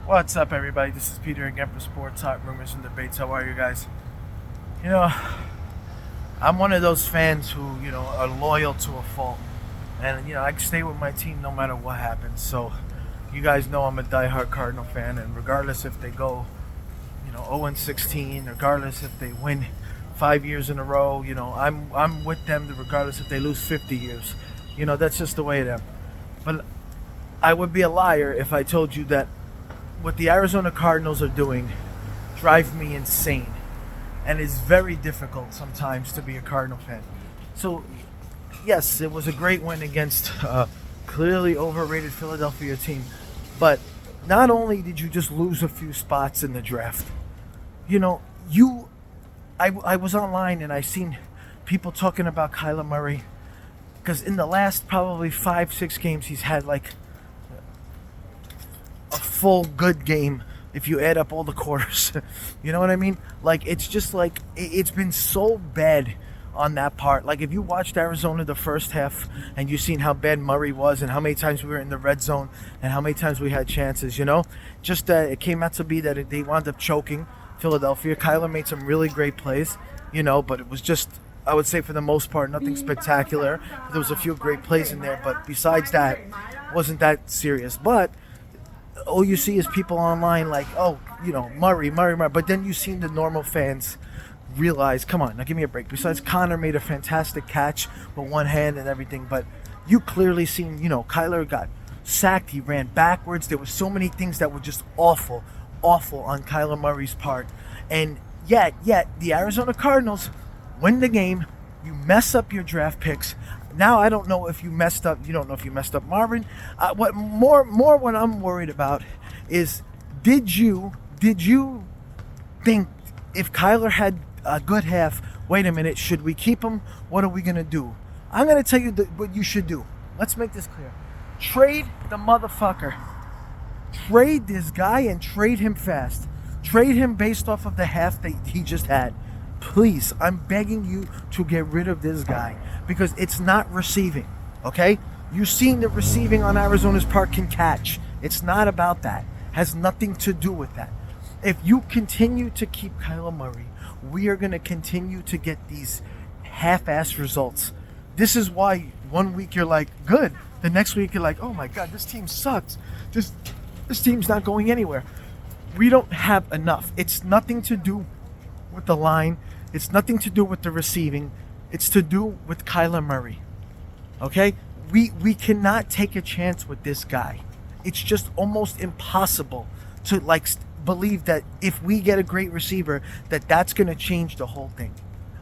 What's up, everybody? This is Peter again for Sports Talk Rumors and Debates. How are you guys? You know, I'm one of those fans who, are loyal to a fault. And, I stay with my team no matter what happens. So, you guys know I'm a diehard Cardinal fan. And regardless if they go, 0-16, regardless if they win 5 years in a row, I'm with them regardless if they lose 50 years. That's just the way it is. But I would be a liar if I told you that what the Arizona Cardinals are doing drive me insane, and it's very difficult sometimes to be a Cardinal fan. So, yes, it was a great win against a clearly overrated Philadelphia team, but not only did you just lose a few spots in the draft, I was online and I seen people talking about Kyler Murray because in the last probably 5-6 games he's had like a full good game if you add up all the quarters. You know what I mean? Like, it's just like it's been so bad on that part. Like, if you watched Arizona the first half and you seen how bad Murray was and how many times we were in the red zone and how many times we had chances, just it came out to be that they wound up choking Philadelphia. Kyler made some really great plays, but it was just, I would say for the most part, nothing spectacular. There was a few great plays in there, but besides that, wasn't that serious. But all you see is people online like, Murray. But then you see the normal fans realize, come on, now give me a break. Besides, Connor made a fantastic catch with one hand and everything. But you clearly seen, Kyler got sacked. He ran backwards. There were so many things that were just awful on Kyler Murray's part. And yet, the Arizona Cardinals win the game. You mess up your draft picks. Now I don't know if you messed up. You don't know if you messed up Marvin. What I'm worried about is, did you think if Kyler had a good half? Wait a minute, should we keep him? What are we gonna do? I'm gonna tell you what you should do. Let's make this clear. Trade the motherfucker. Trade this guy and trade him fast. Trade him based off of the half that he just had. Please, I'm begging you to get rid of this guy because it's not receiving, okay? You've seen the receiving on Arizona's part can catch. It's not about that. Has nothing to do with that. If you continue to keep Kyler Murray, we are going to continue to get these half-ass results. This is why one week you're like, good. The next week you're like, oh my God, this team sucks. This team's not going anywhere. We don't have enough. It's nothing to do with the line. It's nothing to do with the receiving. It's to do with Kyler Murray. Okay? We cannot take a chance with this guy. It's just almost impossible to believe that if we get a great receiver that's going to change the whole thing.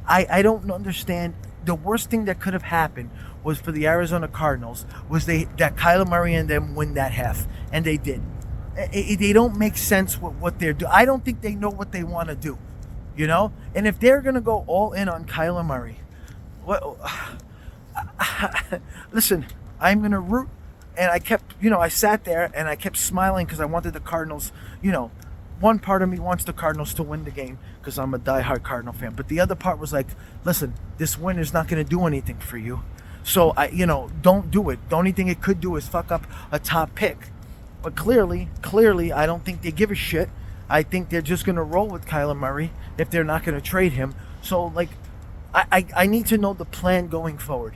I don't understand. The worst thing that could have happened was for the Arizona Cardinals was that Kyler Murray and them win that half, and they did. They don't make sense with what they're doing. I don't think they know what they want to do. And if they're going to go all in on Kyler Murray, listen, I'm going to root. And I kept, I sat there and I kept smiling because I wanted the Cardinals, one part of me wants the Cardinals to win the game because I'm a diehard Cardinal fan. But the other part was like, listen, this win is not going to do anything for you. So, don't do it. The only thing it could do is fuck up a top pick. But clearly, I don't think they give a shit. I think they're just going to roll with Kyler Murray if they're not going to trade him. So, I need to know the plan going forward.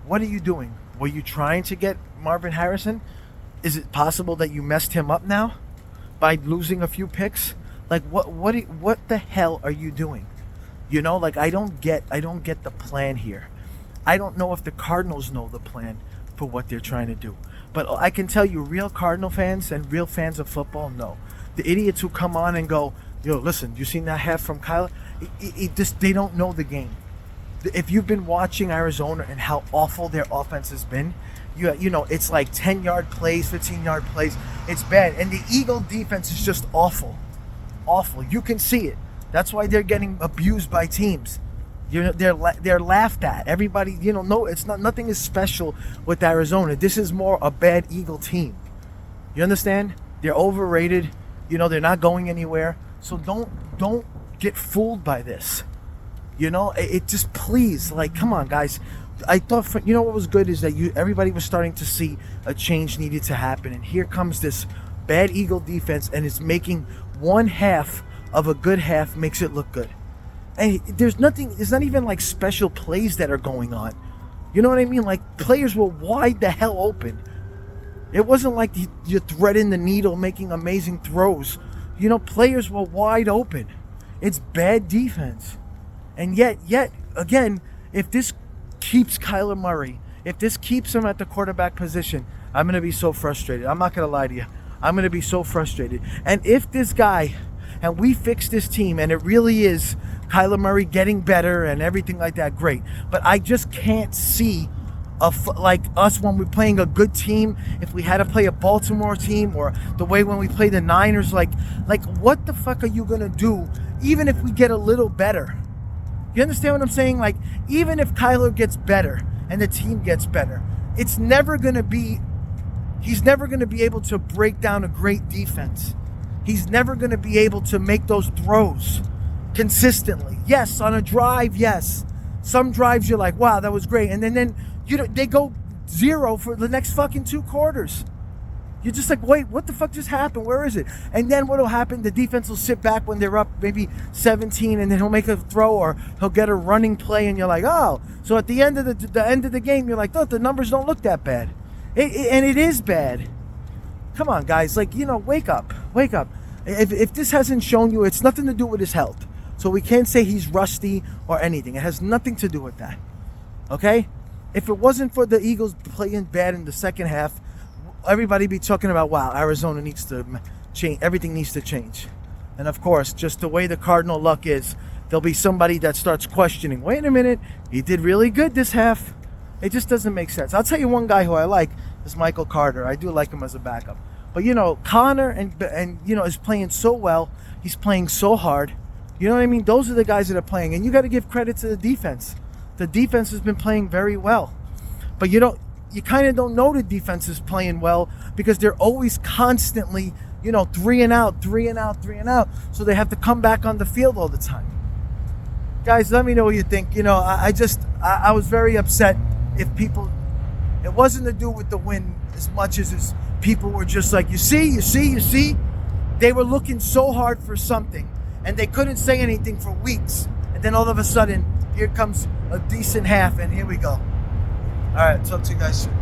What are you doing? Were you trying to get Marvin Harrison? Is it possible that you messed him up now by losing a few picks? What the hell are you doing? I don't get the plan here. I don't know if the Cardinals know the plan for what they're trying to do. But I can tell you, real Cardinal fans and real fans of football know. The idiots who come on and go, listen, you seen that half from Kyler? They don't know the game. If you've been watching Arizona and how awful their offense has been, it's like 10-yard plays, 15-yard plays. It's bad. And the Eagle defense is just awful. Awful. You can see it. That's why they're getting abused by teams. They're laughed at. Everybody, no, it's not. Nothing is special with Arizona. This is more a bad Eagle team. You understand? They're overrated. They're not going anywhere. So don't get fooled by this. It just, please, come on, guys. I thought, what was good is that everybody was starting to see a change needed to happen, and here comes this bad Eagle defense and is making one half of a good half makes it look good. And there's not even like special plays that are going on. You know what I mean? Like, players were wide the hell open. It wasn't like you're threading the needle, making amazing throws. You know, players were wide open. It's bad defense. And yet, again, if this keeps Kyler Murray, if this keeps him at the quarterback position, I'm going to be so frustrated. I'm not going to lie to you. I'm going to be so frustrated. And if this guy, and we fix this team, and it really is Kyler Murray getting better and everything like that, great. But I just can't see like us when we're playing a good team, if we had to play a Baltimore team, or the way when we play the Niners, like what the fuck are you going to do even if we get a little better? You understand what I'm saying? Like, even if Kyler gets better and the team gets better, he's never going to be able to break down a great defense. He's never going to be able to make those throws consistently. Yes, on a drive, yes. Some drives you're like, wow, that was great. And then they go 0 for the next fucking 2 quarters. You're just like, wait, what the fuck just happened? Where is it? And then what will happen? The defense will sit back when they're up maybe 17, and then he'll make a throw or he'll get a running play, and you're like, oh. So at the end of the game, you're like, oh, the numbers don't look that bad. And it is bad. Come on, guys. Like, wake up. Wake up. If this hasn't shown you, it's nothing to do with his health. So we can't say he's rusty or anything. It has nothing to do with that. Okay? If it wasn't for the Eagles playing bad in the second half, everybody be talking about, wow, Arizona needs to change. Everything needs to change. And of course, just the way the Cardinal luck is, there'll be somebody that starts questioning, wait a minute, he did really good this half. It just doesn't make sense. I'll tell you one guy who I like is Michael Carter. I do like him as a backup. But, Connor and is playing so well. He's playing so hard. You know what I mean? Those are the guys that are playing. And you got to give credit to the defense. The defense has been playing very well. But you kind of don't know the defense is playing well because they're always constantly, 3 and out. So they have to come back on the field all the time. Guys, let me know what you think. I was very upset if people, it wasn't to do with the win as much as people were just like, you see. They were looking so hard for something and they couldn't say anything for weeks. And then all of a sudden, here comes a decent half and here we go. All right, talk to you guys soon.